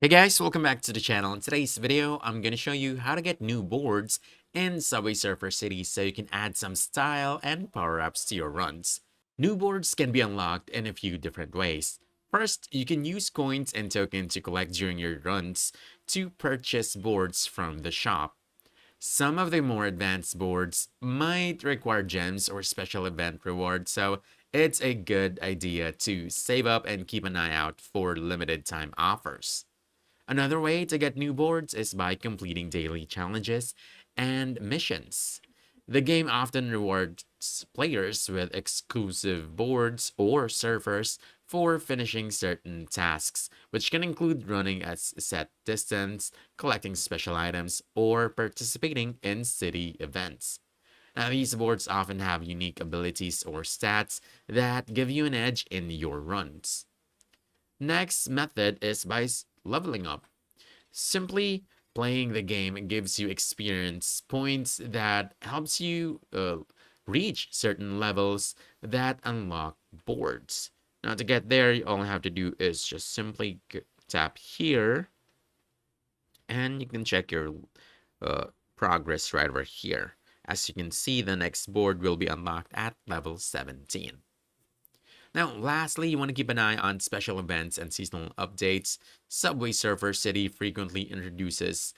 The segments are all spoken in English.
Hey guys, welcome back to the channel. In today's video, I'm going to show you how to get new boards in Subway Surfer City so you can add some style and power-ups to your runs. New boards can be unlocked in a few different ways. First, you can use coins and tokens to collect during your runs to purchase boards from the shop. Some of the more advanced boards might require gems or special event rewards, so it's a good idea to save up and keep an eye out for limited time offers. Another way to get new boards is by completing daily challenges and missions. The game often rewards players with exclusive boards or surfers for finishing certain tasks, which can include running a set distance, collecting special items, or participating in city events. Now, these boards often have unique abilities or stats that give you an edge in your runs. Next method is by leveling up. Simply playing the game gives you experience points that helps you reach certain levels that unlock boards. Now to get there, all you have to do is just simply tap here and you can check your progress right over here. As you can see, the next board will be unlocked at level 17. Now, lastly, you want to keep an eye on special events and seasonal updates. Subway Surfer City frequently introduces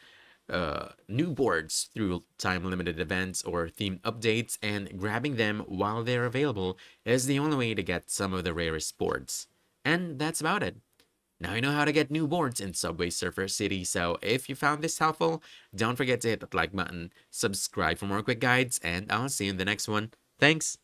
new boards through time-limited events or theme updates, and grabbing them while they're available is the only way to get some of the rarest boards. And that's about it. Now you know how to get new boards in Subway Surfer City, so if you found this helpful, don't forget to hit that like button, subscribe for more quick guides, and I'll see you in the next one. Thanks!